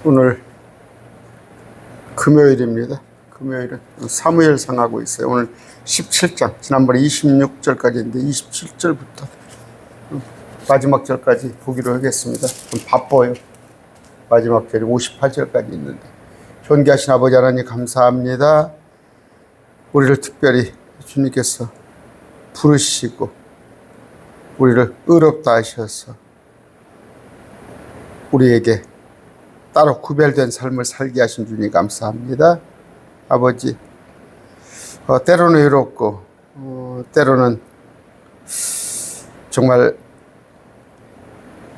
오늘 금요일입니다. 금요일은 사무엘상 하고 있어요. 오늘 17장, 지난번에 26절까지 했는데 27절부터 마지막 절까지 보기로 하겠습니다. 좀 바빠요. 마지막 절이 58절까지 있는데. 존귀하신 아버지 하나님 감사합니다. 우리를 특별히 주님께서 부르시고 우리를 의롭다 하셔서 우리에게 따로 구별된 삶을 살게 하신 주님 감사합니다. 아버지, 때로는 외롭고 때로는 정말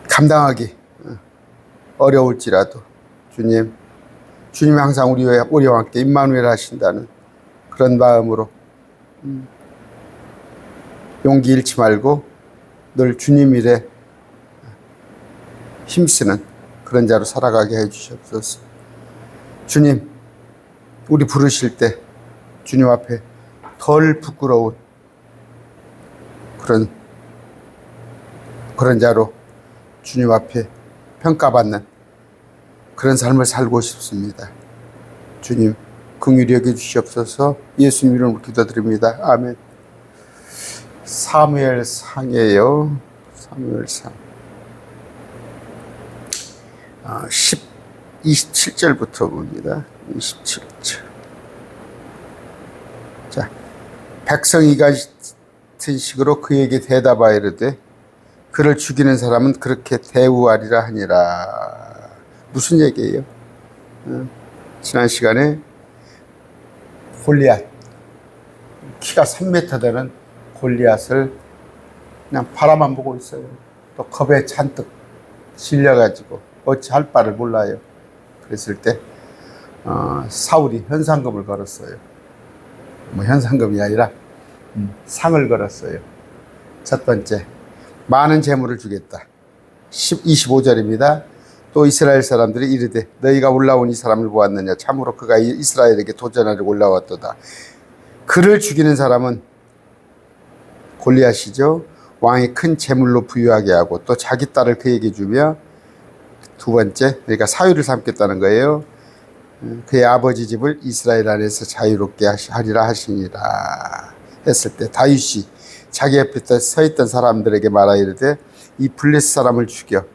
감당하기 어려울지라도 주님이 항상 우리와 함께 임마누엘 하신다는 그런 마음으로 용기 잃지 말고 늘 주님 일에 힘쓰는 그런 자로 살아가게 해주시옵소서. 주님, 우리 부르실 때 주님 앞에 덜 부끄러운 그런 자로 주님 앞에 평가받는 그런 삶을 살고 싶습니다. 주님, 긍휼히 여겨 주시옵소서. 예수님 이름으로 기도드립니다. 아멘. 사무엘상이에요. 사무엘상. 27절부터 봅니다. 27절. 자, 백성이 같은 식으로 그에게 대답하여 이르되 그를 죽이는 사람은 그렇게 대우하리라 하니라. 무슨 얘기예요? 지난 시간에 골리앗, 키가 3m 되는 골리앗을 그냥 바라만 보고 있어요. 또 겁에 잔뜩 질려가지고 어찌할 바를 몰라요. 그랬을 때 사울이 현상금을 걸었어요. 뭐 현상금이 아니라 상을 걸었어요. 첫 번째, 많은 재물을 주겠다. 25절입니다. 또 이스라엘 사람들이 이르되 너희가 올라온 이 사람을 보았느냐? 참으로 그가 이스라엘에게 도전하려고 올라왔도다. 그를 죽이는 사람은 골리앗이죠. 왕이 큰 재물로 부유하게 하고 또 자기 딸을 그에게 주며, 두 번째, 그러니까 사유를 삼겠다는 거예요. 그의 아버지 집을 이스라엘 안에서 자유롭게 하리라 하시니라 했을 때 다윗이 자기 옆에 서 있던 사람들에게 말하이르되 이 블레셋 사람을 죽여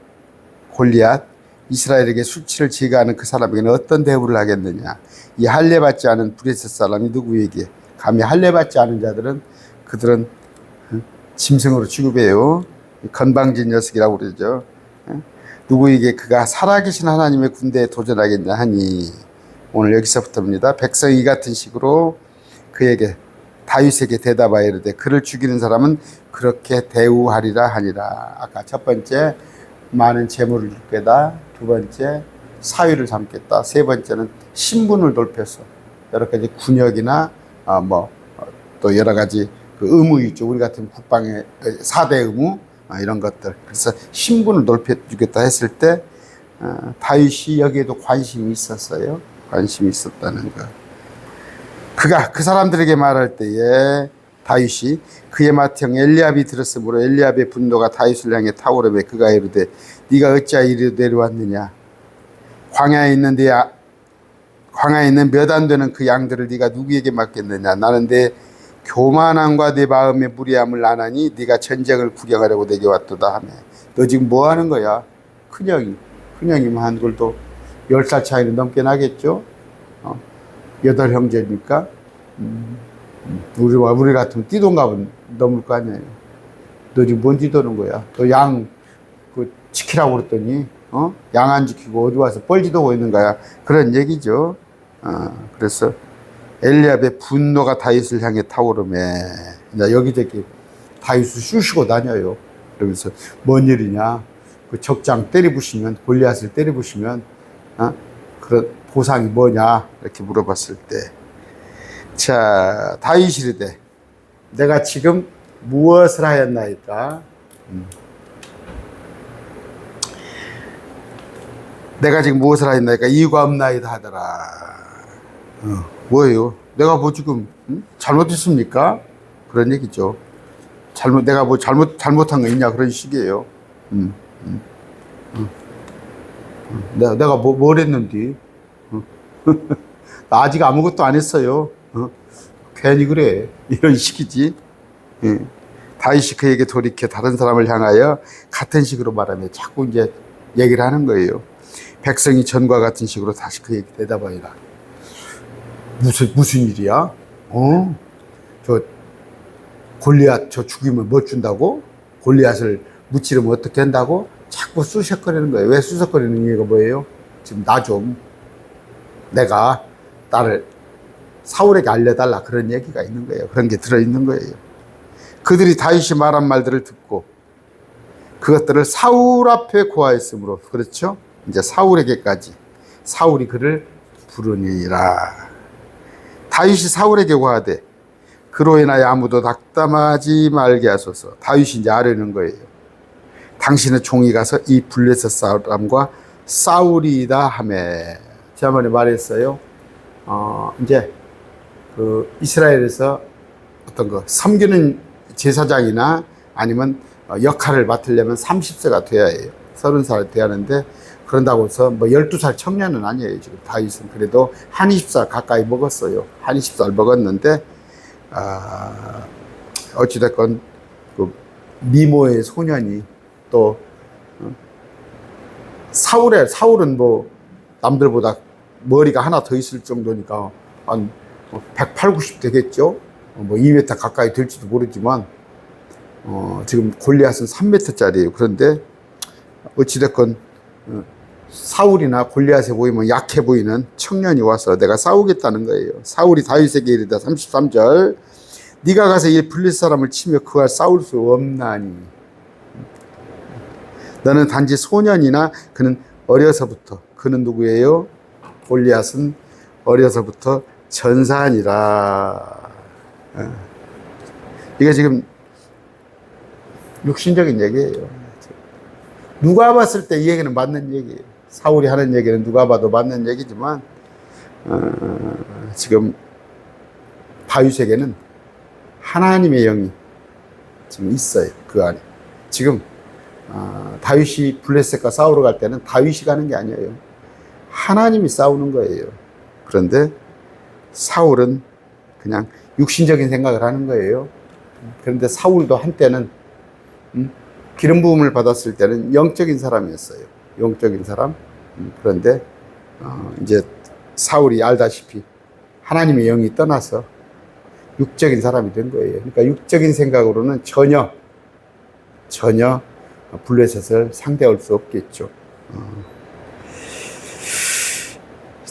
골리앗 이스라엘에게 수치를 제거하는 그 사람에게는 어떤 대우를 하겠느냐? 이 할례받지 않은 블레셋 사람이 누구에게? 감히 할례받지 않은 자들은 그들은 짐승으로 취급해요. 건방진 녀석이라고 그러죠. 누구에게 그가 살아계신 하나님의 군대에 도전하겠냐 하니, 오늘 여기서부터입니다. 백성이 같은 식으로 그에게 다윗에게 대답하여 이르되 그를 죽이는 사람은 그렇게 대우하리라 하니라. 아까 첫 번째, 많은 재물을 줄 게다. 두 번째, 사위를 삼겠다. 세 번째는 신분을 높여서 여러 가지 군역이나 또 여러 가지 그 의무 있죠. 우리 같은 국방의 4대 의무 이런 것들. 그래서 신분을 높여주겠다 했을 때 다윗이 여기에도 관심이 있었어요. 관심이 있었다는 거. 그가 그 사람들에게 말할 때에 다윗이 그의 맏형 엘리압이 들었으므로 엘리압의 분노가 다윗을 향해 타오르매 그가 이르되 네가 어찌하여 이리로 내려왔느냐? 광야에 있는 몇 안 되는 그 양들을 네가 누구에게 맡겠느냐? 나는 내 교만함과 내 마음의 무리함을 아나니 네가 전쟁을 구경하려고 내게 왔도다 하며. 너 지금 뭐 하는 거야? 큰형이면 한글도 10살 차이는 넘게 나겠죠? 8형제니까 우리 같으면 띠동갑은 넘을 거 아니에요. 너 지금 뭔 짓도는 거야? 너 양 지키라고 그랬더니 양 안 지키고 어디 와서 뻘짓하고 있는 거야? 그런 얘기죠. 그래서 엘리압의 분노가 다윗을 향해 타오르매 여기저기 다윗을 쑤시고 다녀요. 그러면서 뭔 일이냐? 그 적장 때리부시면, 골리앗을 때리부시면 그런 보상이 뭐냐? 이렇게 물어봤을 때, 자, 다윗이 이르되 내가 지금 무엇을 하였나이까? 내가 지금 무엇을 하였나이까? 이유가 없나이다 하더라. 뭐예요? 내가 뭐 지금 잘못했습니까? 그런 얘기죠. 내가 뭐 잘못한 거 있냐? 그런 식이에요. 내가 뭘 했는데? 어? 나 아직 아무것도 안 했어요. 괜히 그래. 이런 식이지. 예. 다윗이 그에게 돌이켜 다른 사람을 향하여 같은 식으로 말하며 자꾸 이제 얘기를 하는 거예요. 백성이 전과 같은 식으로 다시 그에게 대답하니라. 무슨 일이야? 저 골리앗 저 죽이면 뭐 준다고? 골리앗을 무찌르면 어떻게 한다고? 자꾸 쑤셔거리는 거예요. 왜 쑤셔거리는 이유가 뭐예요? 지금 내가 나를 사울에게 알려달라, 그런 얘기가 있는 거예요. 그런 게 들어있는 거예요. 그들이 다윗이 말한 말들을 듣고 그것들을 사울 앞에 고하였으므로, 그렇죠? 이제 사울에게까지 사울이 그를 부르니라. 다윗이 사울에게 고하되 그로 인하여 아무도 낙담하지 말게 하소서. 다윗이 이제 아뢰는 거예요. 당신의 종이 가서 이 블레셋 사람과 싸우리이다 하매. 지난번에 말했어요. 이제 그 이스라엘에서 어떤 거 섬기는 제사장이나 아니면 역할을 맡으려면 30세가 돼야 해요. 30살 돼야 하는데, 그런다고 해서 뭐 12살 청년은 아니에요. 지금 다윗은 그래도 한 20살 가까이 먹었어요. 한 20살 먹었는데, 어찌됐건 그 미모의 소년이 또 사울은 뭐 남들보다 머리가 하나 더 있을 정도니까 한 180, 90 되겠죠. 뭐 2m 가까이 될지도 모르지만 지금 골리앗은 3m짜리예요. 그런데 어찌됐건 사울이나 골리앗에 보이면 약해 보이는 청년이 와서 내가 싸우겠다는 거예요. 사울이 다윗에게 이르다 33절 네가 가서 이 블레셋 사람을 치며 그와 싸울 수 없나니 너는 단지 소년이나 그는 어려서부터, 그는 누구예요? 골리앗은 어려서부터 전사하니라. 이게 지금 육신적인 얘기예요. 누가 봤을 때 이 얘기는 맞는 얘기예요. 사울이 하는 얘기는 누가 봐도 맞는 얘기지만 지금 다윗에게는 하나님의 영이 지금 있어요. 그 안에. 지금 다윗이 블레셋과 싸우러 갈 때는 다윗이 가는 게 아니에요. 하나님이 싸우는 거예요. 그런데 사울은 그냥 육신적인 생각을 하는 거예요. 그런데 사울도 한때는 기름 부음을 받았을 때는 영적인 사람이었어요. 영적인 사람. 그런데 이제 사울이 알다시피 하나님의 영이 떠나서 육적인 사람이 된 거예요. 그러니까 육적인 생각으로는 전혀 블레셋을 상대할 수 없겠죠.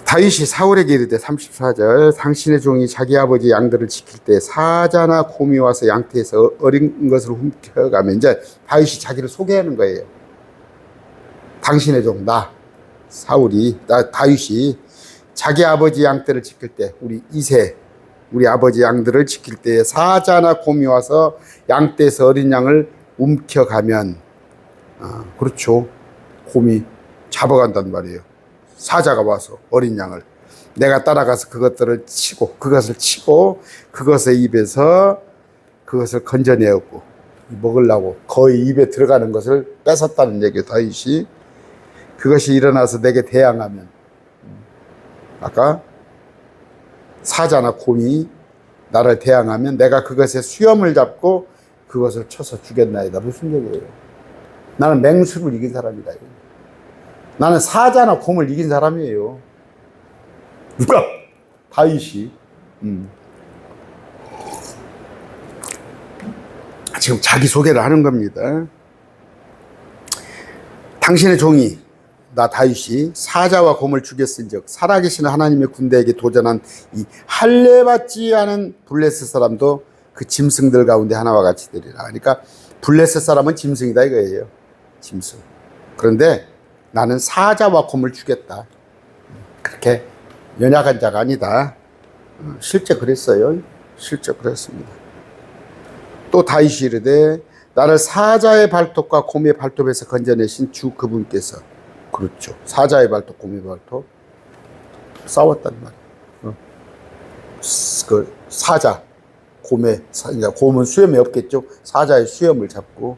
다윗이 사울에게 이르되 34절 당신의 종이 자기 아버지 양들을 지킬 때 사자나 곰이 와서 양떼에서 어린 것을 훔쳐가면, 이제 다윗이 자기를 소개하는 거예요. 당신의 종 다윗이 자기 아버지 양떼를 지킬 때, 우리 아버지 양들을 지킬 때 사자나 곰이 와서 양떼에서 어린 양을 움켜가면, 그렇죠, 곰이 잡아간단 말이에요. 사자가 와서 어린 양을, 내가 따라가서 그것을 치고 그것의 입에서 그것을 건져내었고 먹으려고 거의 입에 들어가는 것을 뺏었다는 얘기예요. 다윗이 그것이 일어나서 내게 대항하면, 아까 사자나 곰이 나를 대항하면 내가 그것의 수염을 잡고 그것을 쳐서 죽였나이다. 무슨 얘기예요? 나는 맹수를 이긴 사람이다. 나는 사자나 곰을 이긴 사람이에요. 누가? 다윗이. 지금 자기 소개를 하는 겁니다. 당신의 종이 나 다윗이 사자와 곰을 죽였은즉 살아계신 하나님의 군대에게 도전한 이 할례받지 않은 블레셋 사람도 그 짐승들 가운데 하나와 같이 되리라. 그러니까 블레셋 사람은 짐승이다 이거예요. 짐승. 그런데 나는 사자와 곰을 죽였다. 그렇게 연약한 자가 아니다. 실제 그랬어요. 실제 그랬습니다. 또 다윗이 이르되 나를 사자의 발톱과 곰의 발톱에서 건져내신 주 그분께서, 그렇죠, 사자의 발톱, 곰의 발톱 싸웠단 말이에요. 그 사자, 곰은 수염이 없겠죠. 사자의 수염을 잡고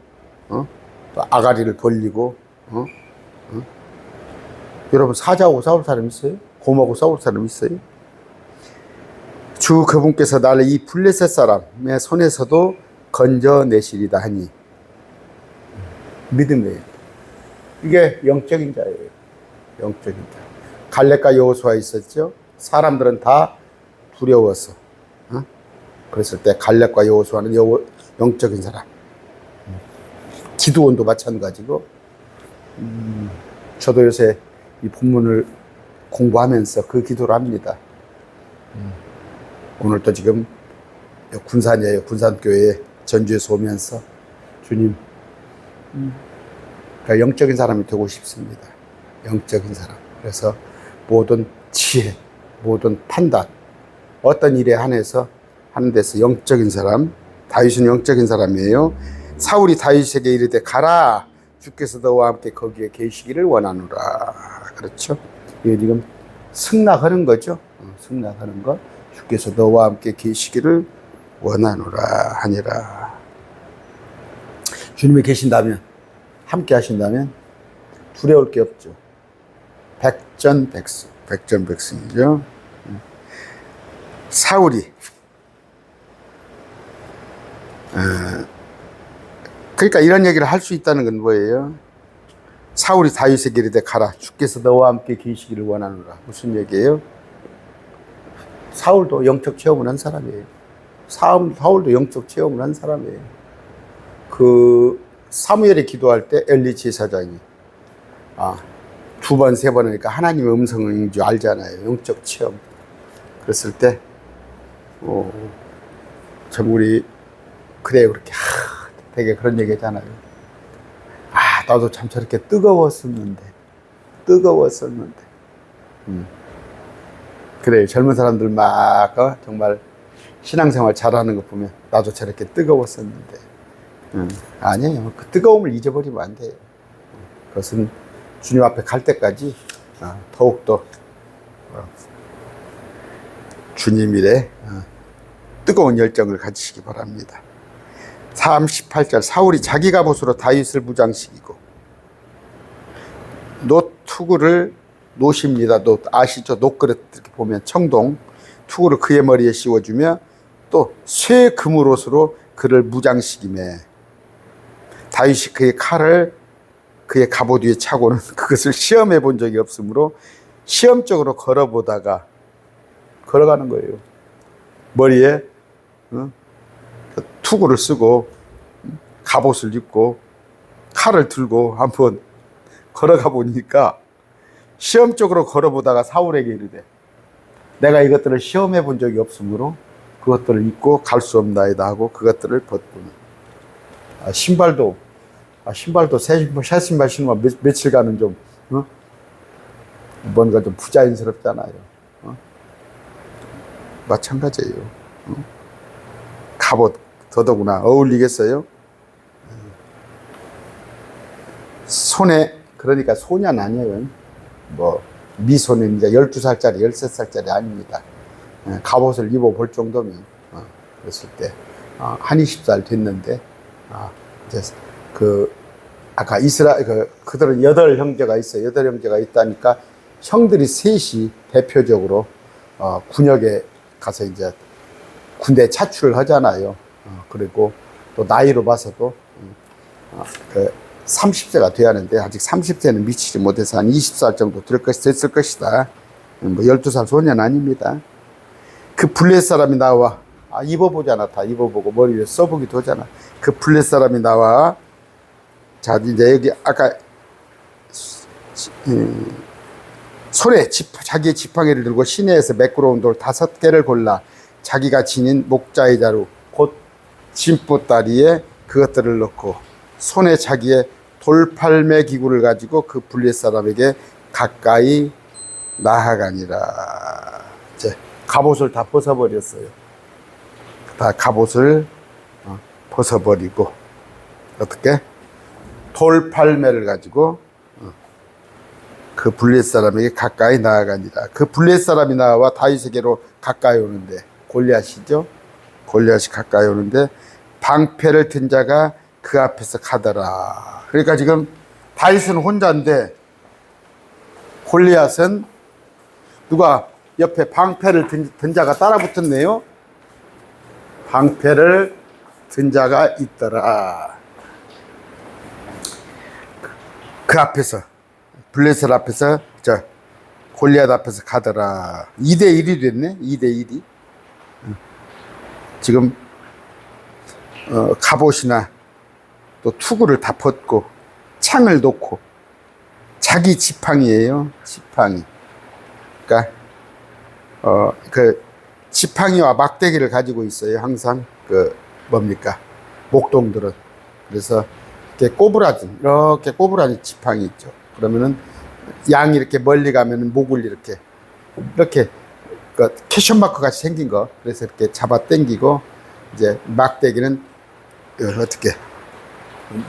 아가리를 벌리고 여러분 사자하고 싸울 사람 있어요? 곰하고 싸울 사람 있어요? 주 그분께서 나를 이 블레셋 사람의 손에서도 건져내시리다 하니 믿음이에요. 이게 영적인 자예요. 영적인 자. 갈렙과 여호수아 있었죠. 사람들은 다 두려워서 그랬을 때 갈렙과 여호수아는 영적인 사람. 기드온도 마찬가지고. 저도 요새 이 본문을 공부하면서 그 기도를 합니다. 오늘도 지금 군산이에요. 군산교회에 전주에서 오면서 주님, 그러니까 영적인 사람이 되고 싶습니다. 영적인 사람. 그래서 모든 지혜, 모든 판단, 어떤 일에 한해서 하는 데서 영적인 사람, 다윗은 영적인 사람이에요. 사울이 다윗에게 이르되 가라, 주께서 너와 함께 거기에 계시기를 원하노라. 그렇죠? 이게 지금 승낙하는 거죠. 승낙하는 것. 주께서 너와 함께 계시기를 원하노라 하니라. 주님이 계신다면, 함께 하신다면 두려울 게 없죠. 백전백승, 백전백승이죠. 사울이 그러니까 이런 얘기를 할 수 있다는 건 뭐예요? 사울이 다윗에게 이르되 가라, 주께서 너와 함께 계시기를 원하노라. 무슨 얘기예요? 사울도 영적 체험을 한 사람이에요. 사울도 영적 체험을 한 사람이에요. 그 사무엘이 기도할 때 엘리 제사장이 두 번, 세 번 하니까 하나님의 음성인 줄 알잖아요. 영적 체험. 그랬을 때 참 우리 그래요. 그렇게 되게 그런 얘기 하잖아요. 나도 참 저렇게 뜨거웠었는데. 그래요. 젊은 사람들 막 정말 신앙생활 잘하는 거 보면 나도 저렇게 뜨거웠었는데. 아니에요. 그 뜨거움을 잊어버리면 안 돼요. 그것은 주님 앞에 갈 때까지 더욱더 주님 일에 뜨거운 열정을 가지시기 바랍니다. 38절 사울이 자기 갑옷으로 다윗을 무장시키고 투구를 노십니다. 아시죠? 노그릇 이렇게 보면 청동 투구를 그의 머리에 씌워주며 또 쇠 금으로스로 그를 무장시키매 다윗이 그의 칼을 그의 갑옷 위에 차고는 그것을 시험해 본 적이 없으므로 시험적으로 걸어보다가 걸어가는 거예요. 머리에 투구를 쓰고 갑옷을 입고 칼을 들고 한번 걸어가 보니까 시험적으로 걸어보다가 사울에게 이르되 내가 이것들을 시험해 본 적이 없으므로 그것들을 입고 갈 수 없나이다 하고 그것들을 벗고는 신발도 새 신발 신으면 며칠간은 좀 뭔가 좀 부자연스럽잖아요. 마찬가지예요. 갑옷 더더구나 어울리겠어요? 손에 그러니까 소년 아니에요. 뭐 미소년이자 12살짜리 13살짜리 아닙니다. 갑옷을 입어볼 정도면 그랬을 때 한 20살 됐는데 이제 아까 그들은 8형제가 있어요. 8형제가 있다니까 형들이 셋이 대표적으로 군역에 가서 이제 군대 차출을 하잖아요. 그리고 또 나이로 봐서도 30세가 돼야 하는데 아직 30세는 미치지 못해서 한 20살 정도 됐을 것이다. 뭐 12살 소년 아닙니다. 그 블레셋 사람이 나와 입어보잖아. 다 입어보고 머리에 써보기도 하잖아. 그 블레셋 사람이 나와 자 이제 여기 아까 손에 자기의 지팡이를 들고 시내에서 매끄러운 돌 5개를 골라 자기가 지닌 목자의 자루 곧 진보다리에 그것들을 넣고 손에 자기의 돌팔매 기구를 가지고 그 블레셋 사람에게 가까이 나아가니라. 이제 갑옷을 다 벗어버렸어요. 다 갑옷을 벗어버리고 어떻게 돌팔매를 가지고 그 블레셋 사람에게 가까이 나아가니라. 그 블레셋 사람이 나와 다윗에게로 가까이 오는데 골리앗이죠. 골리앗이 가까이 오는데 방패를 든 자가 그 앞에서 가더라. 그러니까 지금 다윗은 혼자인데 골리앗은 누가 옆에 방패를 든 자가 따라 붙었네요. 방패를 든 자가 있더라. 그 앞에서, 블레셋 앞에서, 골리앗 앞에서 가더라. 2대1이 됐네. 2대1이. 지금 갑옷이나 또 투구를 다 벗고 창을 놓고 자기 지팡이에요. 지팡이. 그러니까 그 지팡이와 막대기를 가지고 있어요. 항상 그 뭡니까? 목동들은. 그래서 이렇게 꼬부라진 지팡이 있죠. 그러면은 양이 이렇게 멀리 가면은 목을 이렇게 그 캐션 마크 같이 생긴 거. 그래서 이렇게 잡아 당기고 이제 막대기는 어떻게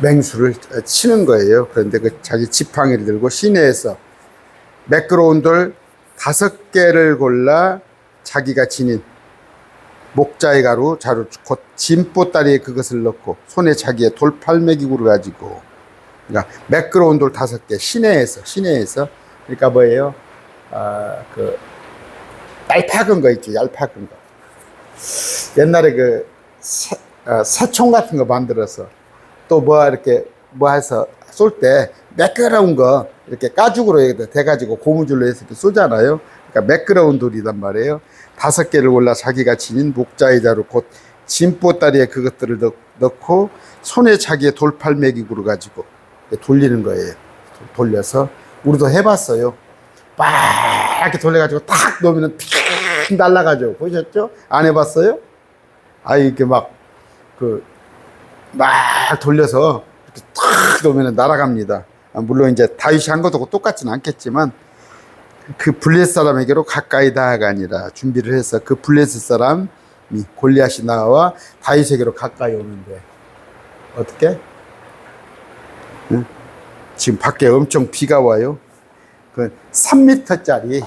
맹수를 치는 거예요. 그런데 그 자기 지팡이를 들고 시내에서 매끄러운 돌 5개를 골라 자기가 지닌 목자의 가루 자루 곧 진보다리에 그것을 넣고 손에 자기의 돌팔매기구를 가지고, 그러니까 매끄러운 돌 5개 시내에서 그러니까 뭐예요? 그 얄팍은 거 있죠. 얄팍은 거. 옛날에 그 새총 같은 거 만들어서 또 뭐 이렇게 뭐 해서 쏠 때 매끄러운 거 이렇게 가죽으로 돼가지고 고무줄로 해서 이렇게 쏘잖아요. 그러니까 매끄러운 돌이란 말이에요. 5개를 골라 자기가 지닌 목자의 자루 곧 진보다리에 그것들을 넣고 손에 자기의 돌팔매기구를 가지고 돌리는 거예요. 돌려서 우리도 해봤어요. 막 이렇게 돌려가지고 탁 놓으면 탁 날아가죠. 보셨죠? 안 해봤어요? 이렇게 막 돌려서 이렇게 탁 놓으면 날아갑니다. 물론 이제 다윗이 한 것도 똑같지는 않겠지만 그 블레셋 사람에게로 가까이 다가가니라 준비를 해서 그 블레셋 사람이 골리앗이 나와 다윗에게로 가까이 오는데 어떻게? 응? 지금 밖에 엄청 비가 와요. 그 3m짜리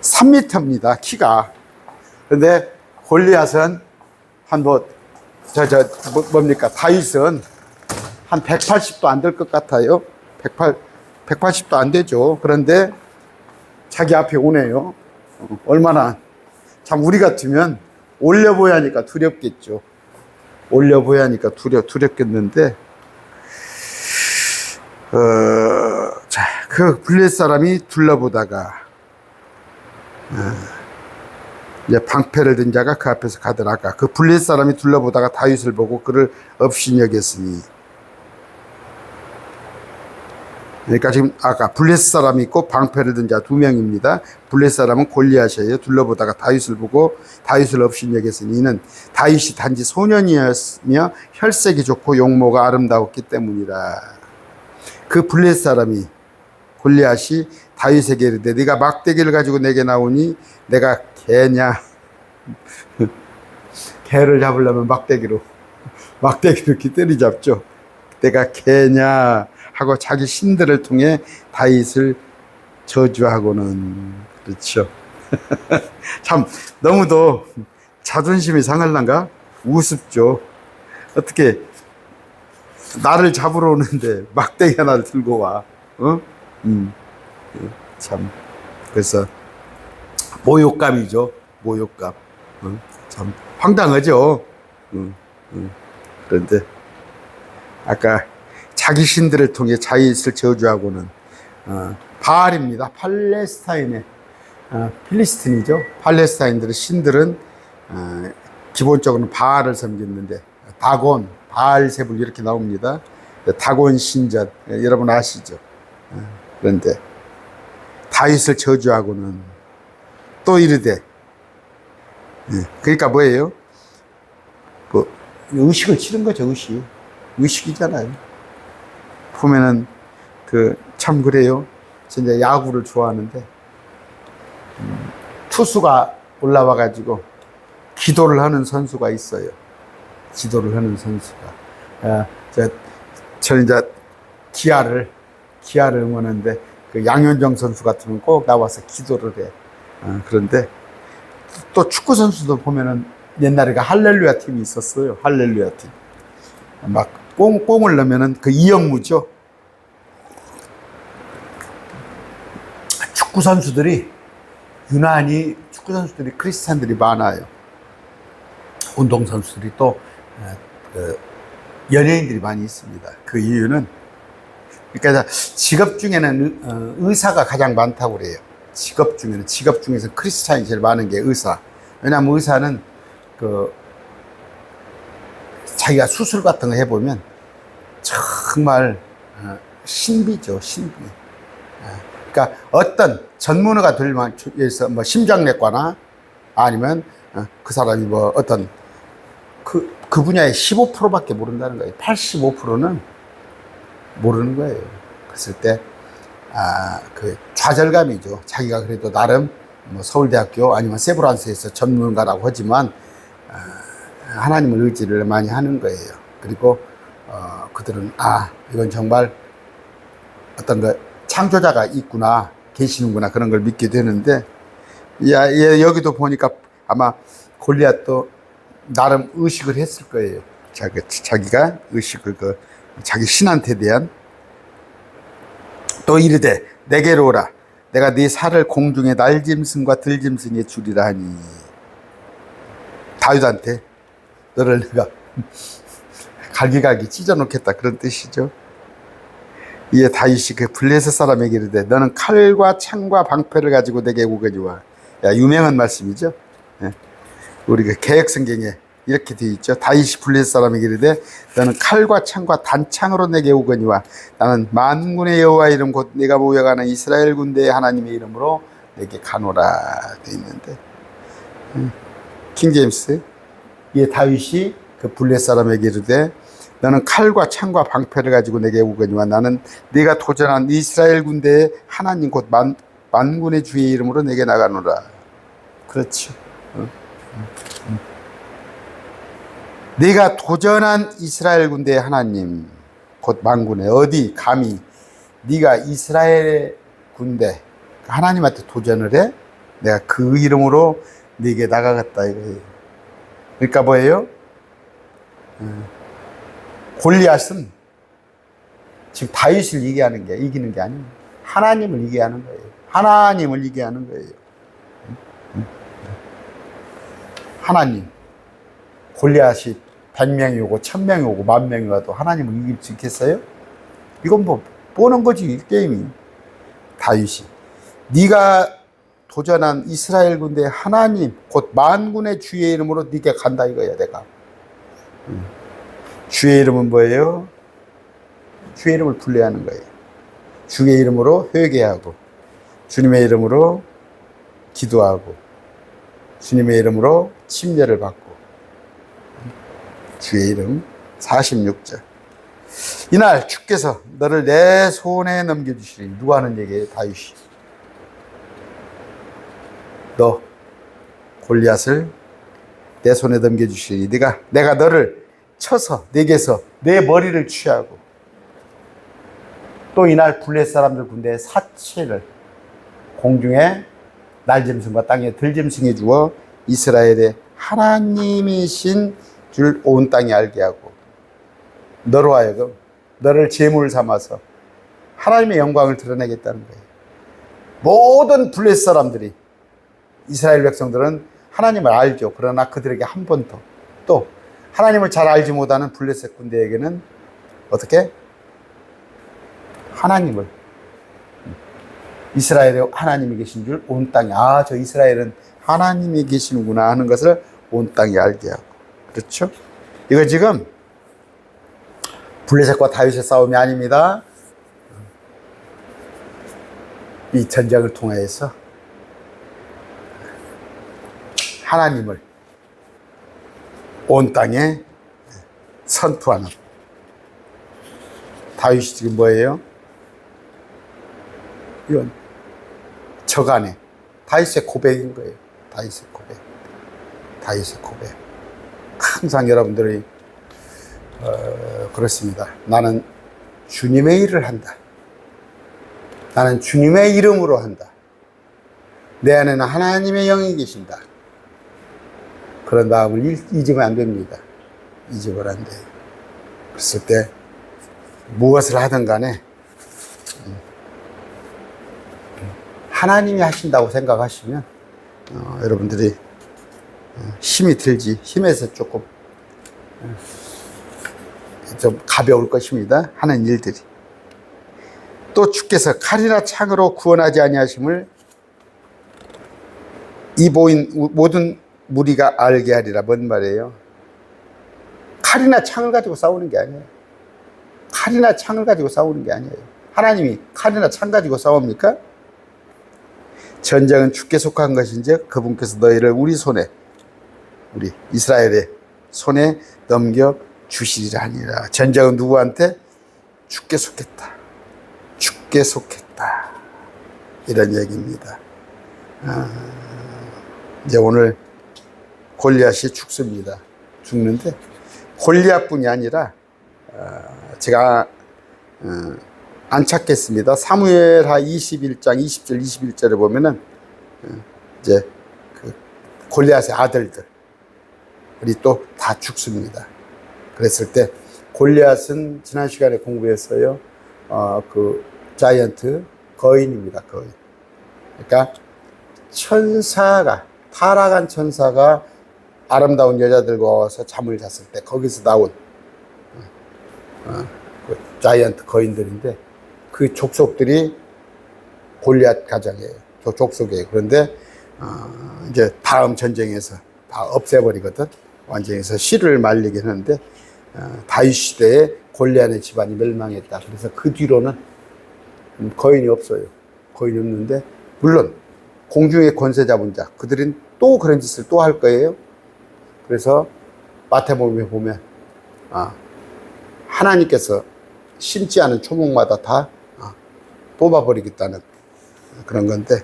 3m입니다. 키가. 근데 골리앗은 한 뭡니까? 다윗은 한 180도 안 될 것 같아요. 180도 안 되죠. 그런데 자기 앞에 오네요. 얼마나 참 우리 같으면 올려 보여야 하니까 두렵겠죠. 올려 보여야 하니까 두렵겠는데 그 블레셋 사람이 둘러보다가 이제 방패를 든 자가 그 앞에서 가더라가 그 블레셋 사람이 둘러보다가 다윗을 보고 그를 업신여겼으니, 그러니까 지금 아까 블레셋 사람이 있고 방패를 든 자 2명입니다. 블레셋 사람은 골리앗이에요. 둘러보다가 다윗을 보고 다윗을 업신여겼으니 이는 다윗이 단지 소년이었으며 혈색이 좋고 용모가 아름다웠기 때문이라. 그 블레셋 사람이 골리앗이 다윗에게 이르되 네가 막대기를 가지고 내게 나오니 내가 개냐? 개를 잡으려면 막대기로 이렇게 때리잡죠. 내가 개냐 하고 자기 신들을 통해 다윗을 저주하고는. 그렇죠. 참 너무도 자존심이 상할란가? 우습죠. 어떻게 나를 잡으러 오는데 막대기 하나를 들고 와. 참 그래서 모욕감이죠. 모욕감. 참 황당하죠. 그런데 아까 자기 신들을 통해 다윗을 저주하고는 바알입니다. 팔레스타인의 필리스틴이죠. 팔레스타인들의 신들은 기본적으로는 바알을 섬겼는데 다곤, 바알세불 이렇게 나옵니다. 다곤 신전 여러분 아시죠? 그런데 다윗을 저주하고는 또 이르되, 그러니까 뭐예요? 뭐 의식을 치른 거죠. 의식이잖아요. 보면은 참 그래요. 진짜 야구를 좋아하는데 투수가 올라와 가지고 기도를 하는 선수가 있어요. 기도를 하는 선수가 저는 이제 기아를 응원하는데 그 양현종 선수 같으면 꼭 나와서 기도를 해. 그런데 또 축구 선수도 보면은 옛날에 그 할렐루야 팀이 있었어요. 할렐루야 팀. 막 꽁을 넣으면은 그 이영무죠. 축구 선수들이 유난히 축구 선수들이 크리스찬들이 많아요. 운동 선수들이 또 연예인들이 많이 있습니다. 그 이유는 그러니까 직업 중에는 의사가 가장 많다고 그래요. 직업 중에서 크리스찬이 제일 많은 게 의사. 왜냐하면 의사는 자기가 수술 같은 거 해보면 정말 신비죠, 신비. 그러니까 어떤 전문의가 될 위해서 뭐 심장내과나 아니면 그 사람이 뭐 어떤 그 분야의 15%밖에 모른다는 거예요. 85%는 모르는 거예요. 그랬을 때 그 좌절감이죠. 자기가 그래도 나름 뭐 서울대학교 아니면 세브란스에서 전문가라고 하지만 하나님을 의지를 많이 하는 거예요. 그리고 그들은 이건 정말 어떤 창조자가 있구나, 계시는구나, 그런 걸 믿게 되는데, 여기도 보니까 아마 골리앗도 나름 의식을 했을 거예요. 자기가 의식을 자기 신한테 대한. 또 이르되 내게로 오라. 내가 네 살을 공중의 날짐승과 들짐승에 주리라 하니. 다윗한테 너를 내가 갈기갈기 찢어놓겠다, 그런 뜻이죠. 이에 다윗이 그 블레셋 사람에게 이르되 너는 칼과 창과 방패를 가지고 내게 오거니와. 유명한 말씀이죠. 우리 그 개역성경에 이렇게 되어 있죠. 다윗이 블레셋 사람에게 이르되 너는 칼과 창과 단창으로 내게 오거니와 나는 만군의 여호와 이름 곧 내가 모여가는 이스라엘 군대의 하나님의 이름으로 내게 가노라 되어 있는데, 킹제임스, 이에 다윗이 그 블레셋 사람에게 이르되 너는 칼과 창과 방패를 가지고 내게 오거니와 나는 네가 도전한 이스라엘 군대의 하나님 곧 만군의 주의 이름으로 내게 나가노라. 그렇죠. 네가 도전한 이스라엘 군대의 하나님 곧 만군의, 어디 감히 네가 이스라엘 군대 하나님한테 도전을 해? 내가 그 이름으로 네게 나가겠다 이거예요. 그러니까 뭐예요? 골리앗은 지금 다윗을 이기는 게 아니에요. 하나님을 이기하는 거예요. 하나님을 이기하는 거예요. 하나님. 골리앗이 100명이 오고 1000명이 오고 10,000명이 와도 하나님을 이길 수 있겠어요? 이건 뭐 보는 거지, 게임이. 다윗이 네가 도전한 이스라엘 군대의 하나님 곧 만군의 주의 이름으로 네게 간다 이거야. 내가 주의 이름은 뭐예요? 주의 이름을 불러야하는 거예요. 주의 이름으로 회개하고 주님의 이름으로 기도하고 주님의 이름으로 침례를 받고. 주의 이름. 46절. 이날 주께서 너를 내 손에 넘겨주시리니. 누가 하는 얘기예요? 다윗이. 너 골리앗을 내 손에 넘겨주시리니 내가 너를 쳐서 내게서 내 머리를 취하고 또 이날 블레셋 사람들 군대의 사체를 공중에 날짐승과 땅에 들짐승에 주어 이스라엘의 하나님이신 줄 온 땅이 알게 하고 너로 하여금 너를 제물 삼아서 하나님의 영광을 드러내겠다는 거예요. 모든 블레셋 사람들이, 이스라엘 백성들은 하나님을 알죠. 그러나 그들에게 한 번 더, 또 하나님을 잘 알지 못하는 블레셋 군대에게는 어떻게? 하나님을, 이스라엘에 하나님이 계신 줄 온 땅이, 저 이스라엘은 하나님이 계시는구나 하는 것을 온 땅이 알게 하고. 그렇죠? 이거 지금 블레셋과 다윗의 싸움이 아닙니다. 이 전쟁을 통해서 하나님을 온 땅에 선포하는. 다윗이 지금 뭐예요? 이건 저간에 다윗의 고백인 거예요. 다윗의 고백. 다윗의 고백. 항상 여러분들이 그렇습니다. 나는 주님의 일을 한다. 나는 주님의 이름으로 한다. 내 안에는 하나님의 영이 계신다. 그런 마음을 잊으면 안 됩니다. 잊으면 안 돼요. 그랬을 때 무엇을 하든 간에 하나님이 하신다고 생각하시면 여러분들이 힘이 들지, 힘에서 조금 좀 가벼울 것입니다. 하는 일들이. 또 주께서 칼이나 창으로 구원하지 아니하심을 이 모든 무리가 알게 하리라. 뭔 말이에요? 칼이나 창을 가지고 싸우는 게 아니에요. 칼이나 창을 가지고 싸우는 게 아니에요. 하나님이 칼이나 창 가지고 싸웁니까? 전쟁은 주께 속한 것인지 그분께서 너희를 우리 손에, 우리 이스라엘의 손에 넘겨 주시리라 하니라. 전쟁은 누구한테? 주께 속했다. 주께 속했다. 이런 얘기입니다. 이제 오늘 골리앗이 죽습니다. 죽는데 골리앗뿐이 아니라 제가 안 찾겠습니다. 사무엘하 21장 20절 21절에 보면은 이제 그 골리앗의 아들들이 또 다 죽습니다. 그랬을 때 골리앗은 지난 시간에 공부했어요. 그 자이언트 거인입니다. 거인. 그러니까 천사가, 타락한 천사가 아름다운 여자들과 와서 잠을 잤을 때 거기서 나온 그 자이언트 거인들인데 그 족속들이 골리앗 가정이에요. 족속이에요. 그런데 이제 다음 전쟁에서 다 없애버리거든. 완전해서 씨를 말리긴 하는데 다윗 시대에 골리앗의 집안이 멸망했다. 그래서 그 뒤로는 거인이 없어요. 거인이 없는데 물론 공중의 권세 잡은 자 그들은 또 그런 짓을 또 할 거예요. 그래서 마태복음에 보면 하나님께서 심지 않은 초목마다 다 뽑아버리겠다는 그런 건데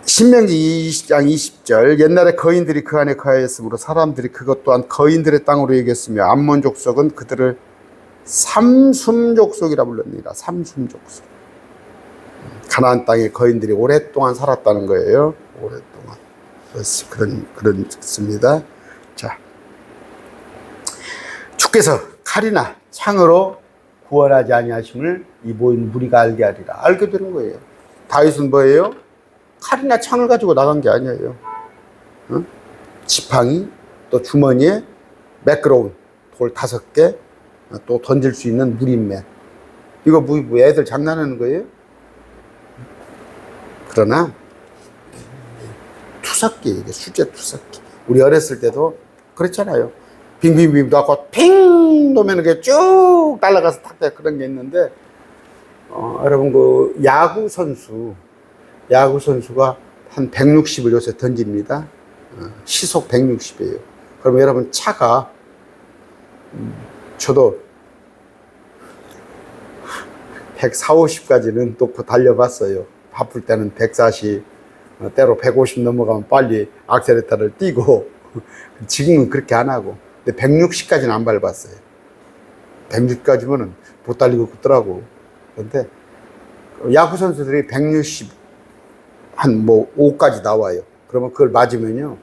신명기 20장 20절 옛날에 거인들이 그 안에 거하였으므로 사람들이 그것 또한 거인들의 땅으로 여겼으며 암몬 족속은 그들을 삼순족속이라 불렀느니라. 삼순족속. 가나안 땅에 거인들이 오랫동안 살았다는 거예요. 오랫동안. 그렇습니다. 자, 주께서 칼이나 창으로 구원하지 아니하심을 이 모인 무리가 알게 하리라. 알게 되는 거예요. 다윗은 뭐예요? 칼이나 창을 가지고 나간 게 아니에요. 지팡이, 또 주머니에 매끄러운 돌 5개, 또 던질 수 있는 무림매. 이거 뭐 애들 장난하는 거예요? 그러나 투석기, 이게 수제 투석기. 우리 어렸을 때도 그랬잖아요. 빙빙빙 넣고 핑 놓으면 이게 쭉 날아가서 탁 그런 게 있는데 여러분 그 야구 선수가 한 160을 요새 던집니다. 시속 160이에요. 그러면 여러분 차가 저도 140, 50까지는 놓고 달려봤어요. 바쁠 때는 140, 때로 150 넘어가면 빨리 악셀레터를 띄고 지금은 그렇게 안 하고. 근데 160까지는 안 밟았어요. 160까지면은 못 달리고 있더라고. 그런데 야구 선수들이 160 한 5까지 나와요. 그러면 그걸 맞으면요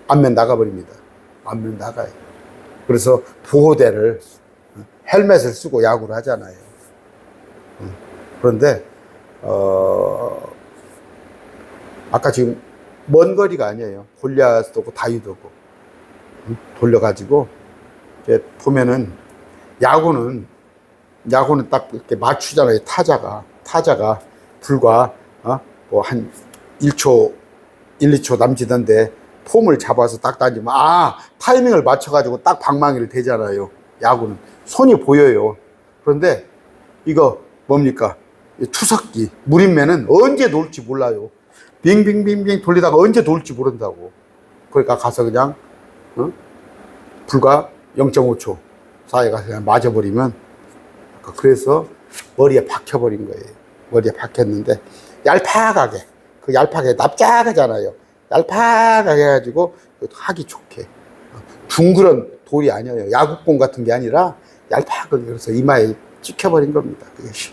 안면 나가버립니다. 안면 나가요. 그래서 보호대를 헬멧을 쓰고 야구를 하잖아요. 그런데 아까 지금 먼 거리가 아니에요. 골리앗도 오고 다윗도 오고 돌려가지고 이제 보면은 야구는 딱 이렇게 맞추잖아요. 타자가 불과 뭐 한 1초 1, 2초 남지던데 폼을 잡아서 딱 던지면 타이밍을 맞춰가지고 딱 방망이를 대잖아요. 야구는 손이 보여요. 그런데 이거 뭡니까? 투석기 무림매는 언제 놓을지 몰라요. 빙빙빙빙 돌리다가 언제 놓을지 모른다고. 그러니까 가서 그냥 불과 0.5초 사이에 가서 그냥 맞아버리면, 그래서 머리에 박혀버린 거예요. 머리에 박혔는데 얄팍하게 납작하잖아요. 얄팍하게 해가지고 하기 좋게 둥그런 돌이 아니에요. 야구공 같은 게 아니라 얄팍하게, 그래서 이마에 찍혀버린 겁니다. 그것이.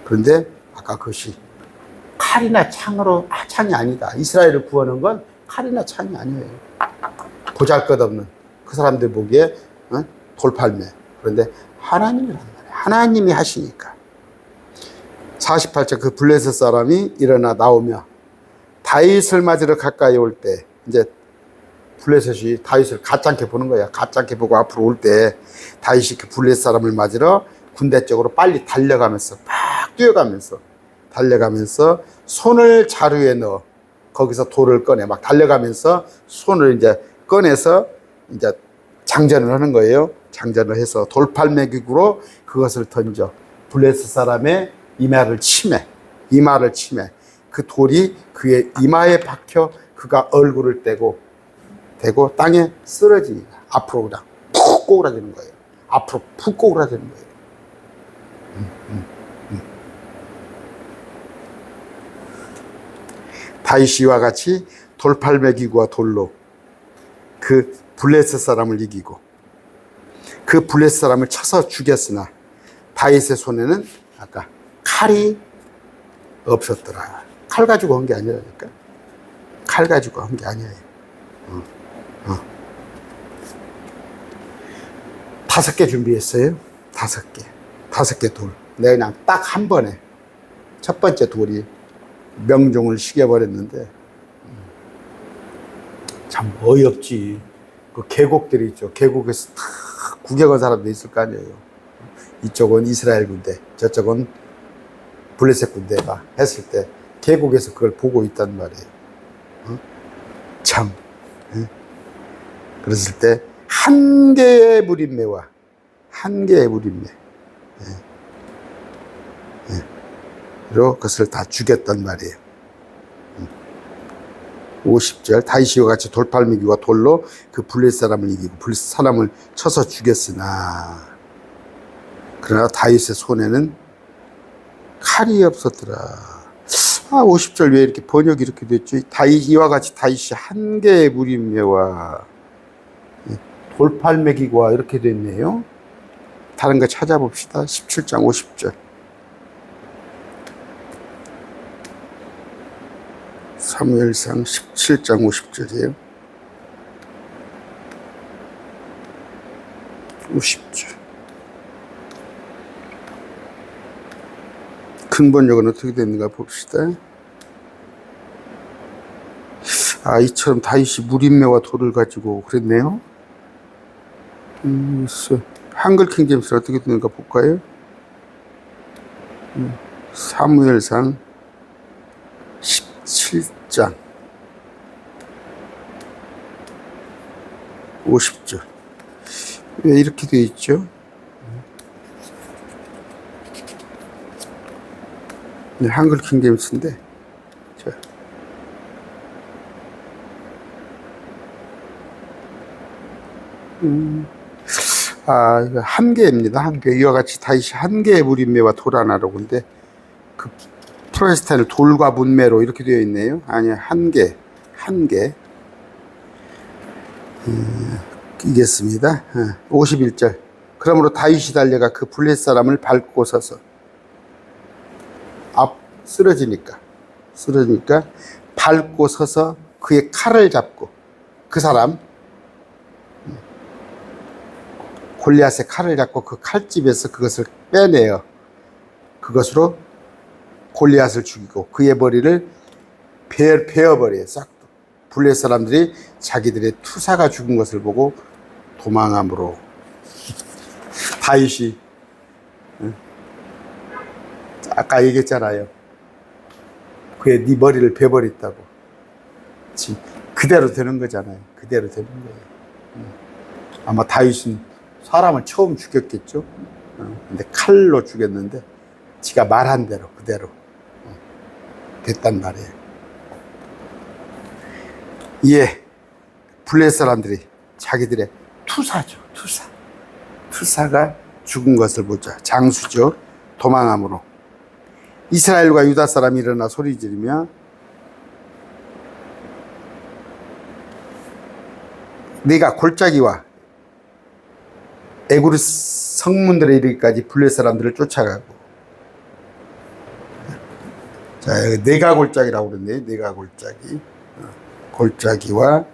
그런데 아까 그것이 칼이나 창이 아니다. 이스라엘을 구하는 건 칼이나 창이 아니에요. 보잘것없는 그 사람들 보기에 돌팔매. 그런데 하나님이란 말이에요. 하나님이 하시니까. 48절 그 블레셋 사람이 일어나 나오며 다윗을 맞으러 가까이 올 때, 이제 블레셋이 다윗을 가짜게 보는 거야. 가짜게 보고 앞으로 올 때 다윗이 그 블레셋 사람을 맞으러 군대 쪽으로 빨리 달려가면서 막 뛰어가면서 달려가면서 손을 자루에 넣어 거기서 돌을 꺼내 막 달려가면서 손을 이제 꺼내서 이제 장전을 하는 거예요. 장전을 해서 돌팔매기구로 그것을 던져 블레셋 사람의 이마를 치매 그 돌이 그의 이마에 박혀 그가 얼굴을 대고 땅에 쓰러지니까 앞으로 그냥 푹 꼬그라지는 거예요. 앞으로 푹 꼬그라지는 거예요. 다윗이 이와 같이 돌팔매기구와 돌로 그 블레셋 사람을 이기고 그 블레셋 사람을 쳐서 죽였으나 다윗의 손에는 아까 칼이 없었더라. 칼 가지고 한 게 아니라니까. 칼 가지고 한 게 아니에요. 5개 준비했어요. 5개 돌. 내가 그냥 딱 한 번에 첫 번째 돌이 명종을 시켜버렸는데 참 어이없지. 그 계곡들이 있죠. 계곡에서 다 구경한 사람도 있을 거 아니에요. 이쪽은 이스라엘 군대, 저쪽은 블레셋 군대가 했을 때 계곡에서 그걸 보고 있단 말이에요. 참. 그랬을 때 한 개의 무림매와 한 개의 무림매 로 그것을 다 죽였단 말이에요. 50절 다윗이와 같이 돌팔매기와 돌로 그 블레셋 사람을 이기고 블레셋 사람을 쳐서 죽였으나 그러나 다윗의 손에는 칼이 없었더라. 50절 왜 이렇게 번역이 이렇게 됐죠? 이와 같이 다윗이 한 개의 무림매와 돌팔매기와 이렇게 됐네요. 다른 거 찾아봅시다. 17장 50절 사무엘상 17장 50절이에요. 50절 근본적은 어떻게 됐는가 봅시다. 이처럼 다윗이 무림매와 돌을 가지고 그랬네요. 한글 킹제임스는 어떻게 되는가 볼까요? 사무엘상 17장 50절 왜 이렇게 되어 있죠? 네, 한글 킹제임스인데 이거 한 개입니다. 한 개. 이와 같이 다윗이 한 개의 무림매와 돌 하나로. 근데 그 프로테스탄을 돌과 문매로 이렇게 되어 있네요. 아니, 한 개. 이겠습니다. 51절. 그러므로 다윗이 달려가 그 블레셋 사람을 밟고 서서 쓰러지니까 밟고 서서 그의 칼을 잡고 그 사람 골리앗의 칼을 잡고 그 칼집에서 그것을 빼내어 그것으로 골리앗을 죽이고 그의 머리를 베어버려요. 싹. 블레셋 사람들이 자기들의 투사가 죽은 것을 보고 도망함으로 다윗이 아까 얘기했잖아요. 그의 네 머리를 베버렸다고. 지금 그대로 되는 거잖아요. 그대로 되는 거예요. 아마 다윗은 사람을 처음 죽였겠죠. 근데 칼로 죽였는데 지가 말한 대로 그대로 됐단 말이에요. 이에 블레셋 사람들이 자기들의 투사죠. 투사가 죽은 것을 보자. 장수죠. 도망함으로 이스라엘과 유다 사람이 일어나 소리 지르며 네가 골짜기와 에구르 성문들에 이르기까지 블레셋 사람들을 쫓아가고. 자, 네가 골짜기라고 그랬네요. 네가 골짜기. 골짜기와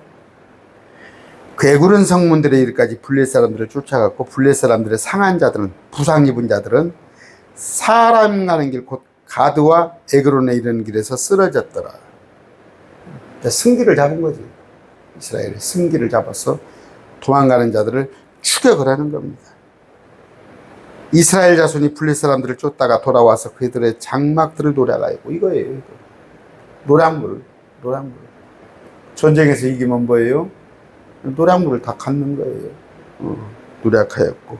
그 에구른 성문들에 이르기까지 블레셋 사람들을 쫓아갔고 블레셋 사람들의 상한 자들은 부상 입은 자들은 사람 가는 길 곧 가드와 에그론에 이르는 길에서 쓰러졌더라. 승기를 잡은 거지. 이스라엘이 승기를 잡아서 도망가는 자들을 추격을 하는 겁니다. 이스라엘 자손이 블레셋 사람들을 쫓다가 돌아와서 그들의 장막들을 노략하였고, 이거예요. 이거. 노략물. 전쟁에서 이기면 뭐예요? 노략물을 다 갖는 거예요. 노략하였고,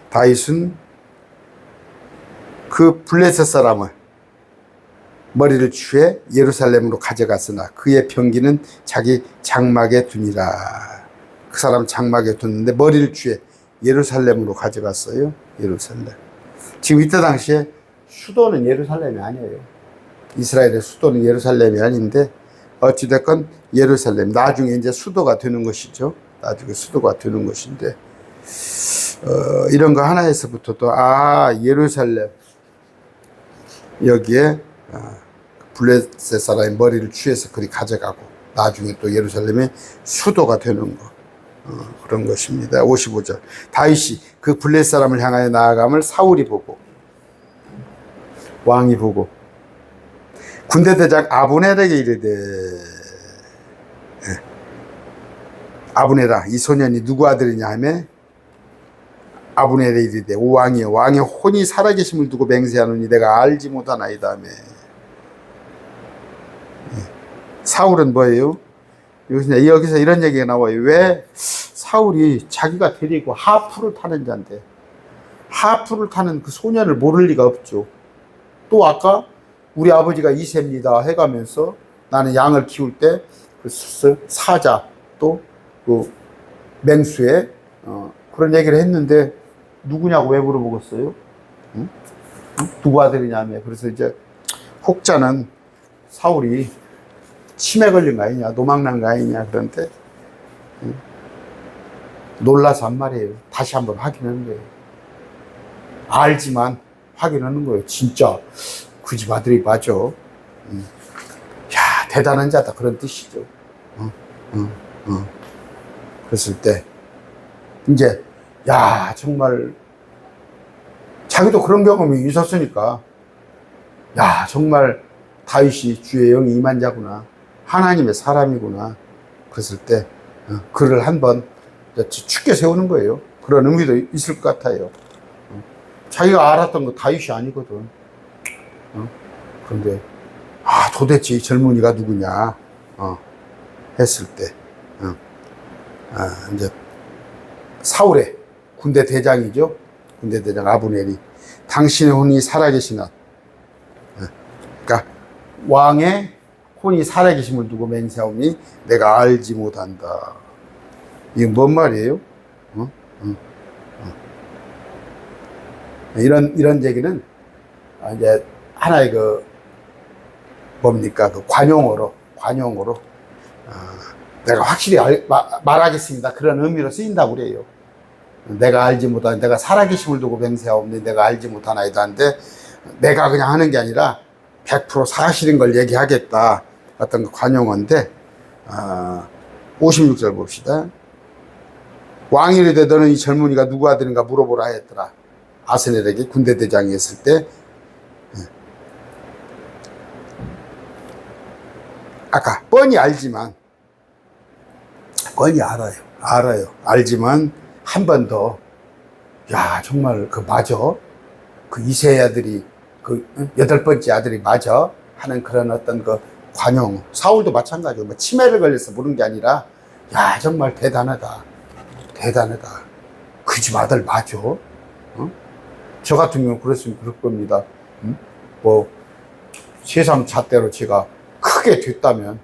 다윗은 그 블레셋 사람을 머리를 취해 예루살렘으로 가져갔으나 그의 병기는 자기 장막에 두니라. 그 사람 장막에 뒀는데 머리를 취해 예루살렘으로 가져갔어요. 예루살렘. 지금 이때 당시에 수도는 예루살렘이 아니에요. 이스라엘의 수도는 예루살렘이 아닌데 어찌됐건 예루살렘, 나중에 이제 수도가 되는 것이죠. 나중에 수도가 되는 것인데 이런 거 하나에서부터도 예루살렘, 여기에 블레셋 사람의 머리를 취해서 그리 가져가고 나중에 또 예루살렘의 수도가 되는 거, 그런 것입니다. 55절. 다윗이 그 블레셋 사람을 향하여 나아감을 사울이 보고, 왕이 보고 군대 대장 아브넬에게 이르되, 아브넬아, 이 소년이 누구 아들이냐 하며 아브넬에 이르되, 오 왕이여, 왕의 혼이 살아계심을 두고 맹세하노니 내가 알지 못하나이다 하며. 사울은 뭐예요? 여기서 이런 얘기가 나와요. 왜 사울이 자기가 데리고 하프를 타는 자인데 하프를 타는 그 소년을 모를 리가 없죠. 또 아까 우리 아버지가 이세입니다 해가면서 나는 양을 키울 때 그 사자 또 그 맹수에 그런 얘기를 했는데 누구냐고 왜 물어보겠어요? 응? 누구 아들이냐며. 그래서 이제 혹자는 사울이 치매 걸린 거 아니냐, 노망난 거 아니냐, 그런데 놀라서 한 말이에요. 다시 한번 확인하는 거예요. 알지만 확인하는 거예요. 진짜 그 집 아들이 맞아. 야, 대단한 자다, 그런 뜻이죠. 그랬을 때 이제 야, 정말 자기도 그런 경험이 있었으니까, 야, 정말 다윗이 주의 영이 임한 자구나, 하나님의 사람이구나. 그랬을 때 그를 한번 축게 세우는 거예요. 그런 의미도 있을 것 같아요. 자기가 알았던 거 다윗이 아니거든. 그런데 도대체 이 젊은이가 누구냐 했을 때 이제 사울의 군대 대장이죠. 군대 대장 아브넬이 당신의 혼이 살아계시나, 그러니까 왕의 혼이 살아계심을 두고 맹세하오니 내가 알지 못한다. 이게 뭔 말이에요? 이런 얘기는 이제 하나의 그 뭡니까, 그 관용어로 내가 확실히 말하겠습니다, 그런 의미로 쓰인다고 그래요. 내가 알지 못하는, 내가 살아계심을 두고 맹세하오니 내가 알지 못하나이다 하는데, 내가 그냥 하는 게 아니라 100% 사실인 걸 얘기하겠다, 어떤 그 관용어인데, 56절 봅시다. 왕이 이르되 너는 이 젊은이가 누구 아들인가 물어보라 했더라. 아스넬에게 군대 대장이 했을 때, 아까 뻔히 알지만, 뻔히 알아요. 알지만 한 번 더, 야, 정말 그 맞아? 그 이세의 아들이, 그 8번째 아들이 맞아? 하는 그런 어떤 그 관용. 사울도 마찬가지고, 뭐 치매를 걸려서 물은 게 아니라, 야, 정말 대단하다. 그 집 아들 맞아? 저 같은 경우는 그랬으면 그럴 겁니다. 뭐 세상 잣대로 제가 크게 됐다면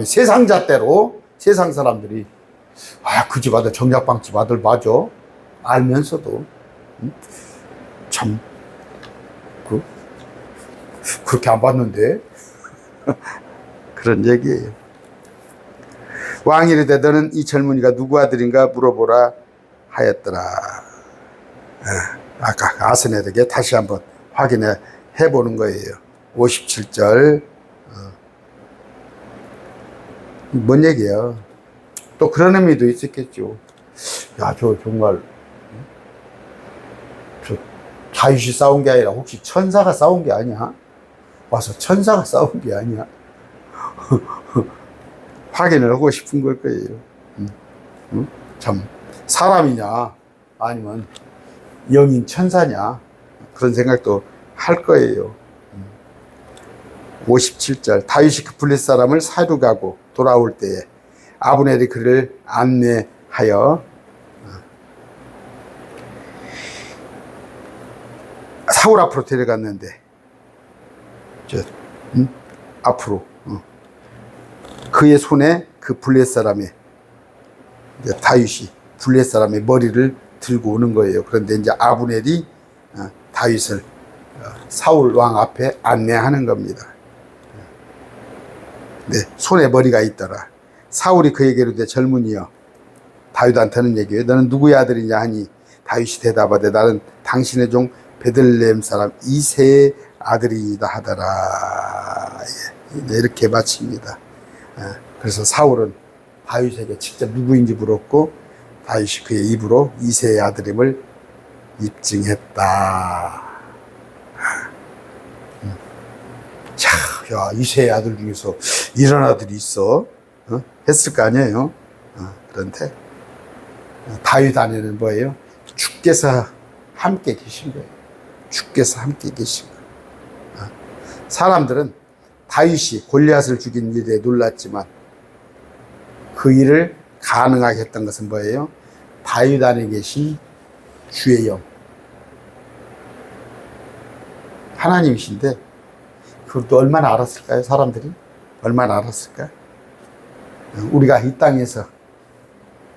세상 잣대로 세상 사람들이 그 집 아들 정약방집 아들 맞아? 알면서도 참 그렇게 안 봤는데 그런 얘기예요. 왕이 이르되 너는 이 젊은이가 누구 아들인가 물어보라 하였더라. 아까 아스넬에게 다시 한번 확인해 보는 거예요. 57절. 뭔 얘기야? 또 그런 의미도 있었겠죠. 야, 저 정말 다윗이 싸운 게 아니라 혹시 천사가 싸운 게 아니야? 와서 천사가 싸운 게 아니야? 확인을 하고 싶은 걸 거예요. 참 사람이냐 아니면 영인 천사냐 그런 생각도 할 거예요. 57절 다윗이 그 블레셋 사람을 사륙하고 돌아올 때에 아브넬이 그를 안내하여 사울 앞으로 데려갔는데 앞으로 그의 손에 그 블레셋 사람의 다윗이 블레셋 사람의 머리를 들고 오는 거예요. 그런데 이제 아브넬이 다윗을 사울 왕 앞에 안내하는 겁니다. 네, 손에 머리가 있더라. 사울이 그에게로 되 젊은이여 다윗한테는 얘기해 너는 누구의 아들이냐 하니 다윗이 대답하되 나는 당신의 종 베들레헴 사람 이새의 아들이다 하더라. 이렇게 마칩니다. 그래서 사울은 다윗에게 직접 누구인지 물었고 다윗이 그의 입으로 이새의 아들임을 입증했다. 자, 야, 이새의 아들 중에서 이런 아들이 있어? 했을 거 아니에요? 그런데 다윗 안에는 뭐예요? 주께서 함께 계신 거예요. 주께서 함께 계신 거예요. 사람들은 다윗이 골리앗을 죽인 일에 놀랐지만 그 일을 가능하게 했던 것은 뭐예요? 다윗 안에 계신 주의 영 하나님이신데 그것도 얼마나 알았을까요? 사람들이 얼마나 알았을까요? 우리가 이 땅에서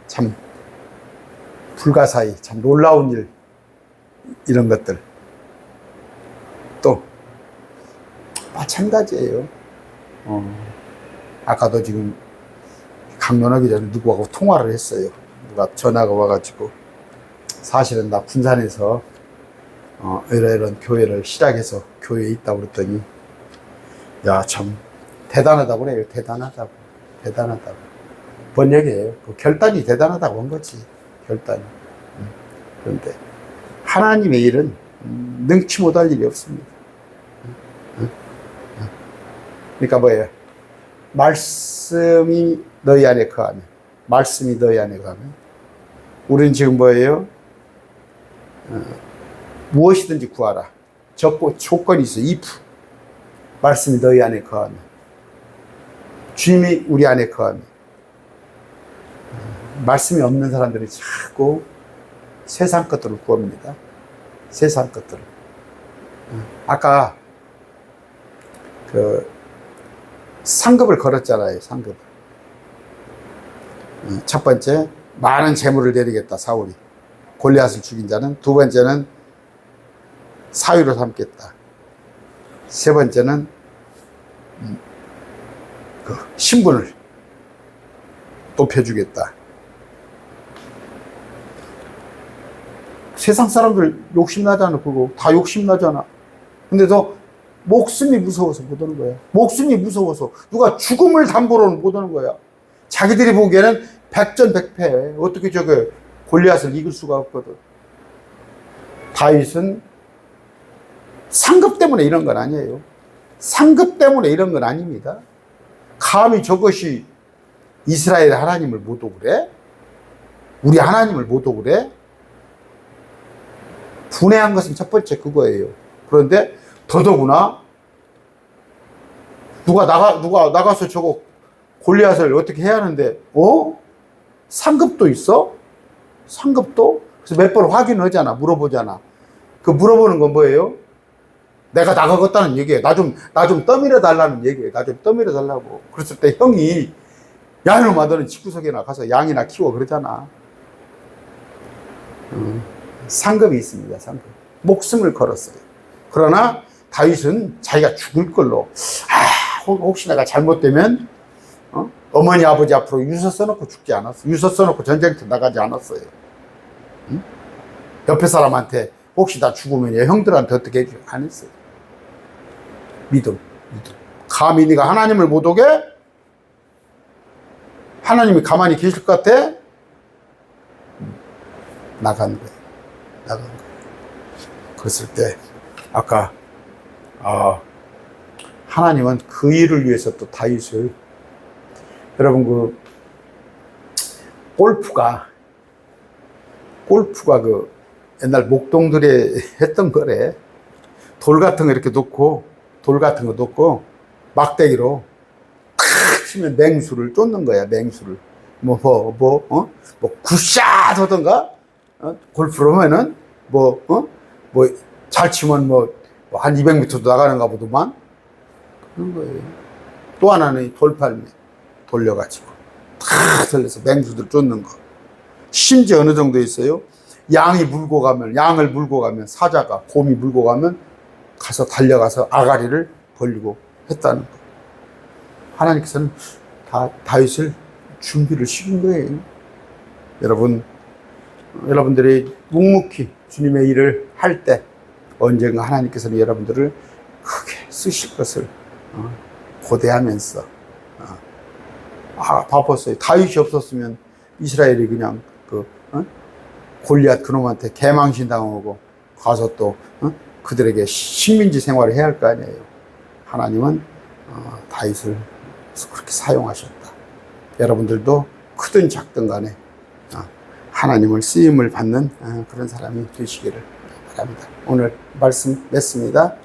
참 불가사의 참 놀라운 일 이런 것들 또 마찬가지예요. 아까도 지금 강론하기 전에 누구하고 통화를 했어요. 누가 전화가 와가지고 사실은 나 군산에서 이런 교회를 시작해서 교회에 있다고 그랬더니 야, 참 대단하다고 그래요. 대단하다고. 번역이에요. 그 결단이 대단하다고 한 거지. 결단이. 그런데 하나님의 일은 능치 못할 일이 없습니다. 그러니까 뭐예요? 말씀이 너희 안에 거하면, 말씀이 너희 안에 거하면, 우리는 지금 뭐예요? 무엇이든지 구하라. 조건이 있어. if. 말씀이 너희 안에 거하면. 주님이 우리 안에 거하면. 말씀이 없는 사람들이 자꾸 세상 것들을 구합니다. 세상 것들을. 아까 그 상급을 걸었잖아요. 상급을. 첫 번째 많은 재물을 내리겠다. 사울이 골리앗을 죽인 자는. 두 번째는 사위로 삼겠다. 세 번째는 그 신분을 높여주겠다. 세상 사람들 욕심나잖아. 그거 다 욕심나잖아. 근데 너 목숨이 무서워서 못 오는 거야. 목숨이 무서워서 누가 죽음을 담보로는 못 오는 거야. 자기들이 보기에는 백전백패. 어떻게 저거 골리앗을 이길 수가 없거든. 다윗은 상급 때문에 이런 건 아니에요. 상급 때문에 이런 건 아닙니다. 감히 저것이 이스라엘 하나님을 못 오그래? 우리 하나님을 못 오그래? 분해한 것은 첫 번째 그거예요. 그런데 더더구나 누가 나가서 저거 골리앗을 어떻게 해야 하는데 상급도 있어? 상급도? 그래서 몇 번 확인하잖아. 물어보잖아. 그 물어보는 건 뭐예요? 내가 나가겠다는 얘기예요. 나 좀 떠밀어 달라는 얘기예요. 나 좀 떠밀어 달라고. 그랬을 때 형이 야 이놈아 너는 집구석에 나가서 양이나 키워 그러잖아. 상급이 있습니다. 상급. 목숨을 걸었어요. 그러나 다윗은 자기가 죽을 걸로 혹시 내가 잘못되면 어머니 아버지 앞으로 유서 써놓고 죽지 않았어요. 유서 써놓고 전쟁터 나가지 않았어요. 옆에 사람한테 혹시 나 죽으면 형들한테 어떻게 해줘? 안 했어요. 믿음. 감히 네가 하나님을 못 오게? 하나님이 가만히 계실 것 같아? 나간 거예요. 그랬을 때 아까 하나님은 그 일을 위해서 또 다윗을, 여러분 그 골프가 그 옛날 목동들이 했던 거래. 돌 같은 거 놓고 막대기로 탁 치면 맹수를 쫓는 거야. 맹수를 굿샷 하던가, 골프로 하면은 잘 치면 한 200m도 나가는가 보더만. 그런 거예요. 또 하나는 돌팔매 돌려가지고 탁 돌려서 맹수들 쫓는 거. 심지어 어느 정도 있어요? 양을 물고 가면, 사자가 곰이 물고 가면 가서 달려가서 아가리를 벌리고 했다는 거. 하나님께서는 다윗을 준비를 시킨 거예요. 여러분들이 묵묵히 주님의 일을 할 때 언젠가 하나님께서는 여러분들을 크게 쓰실 것을 고대하면서, 바빴어요. 다윗이 없었으면 이스라엘이 그냥 골리앗 그놈한테 개망신 당하고 가서 또 그들에게 식민지 생활을 해야 할 거 아니에요. 하나님은 다윗을 그렇게 사용하셨다. 여러분들도 크든 작든 간에 하나님을 쓰임을 받는 그런 사람이 되시기를 바랍니다. 오늘 말씀 맺습니다.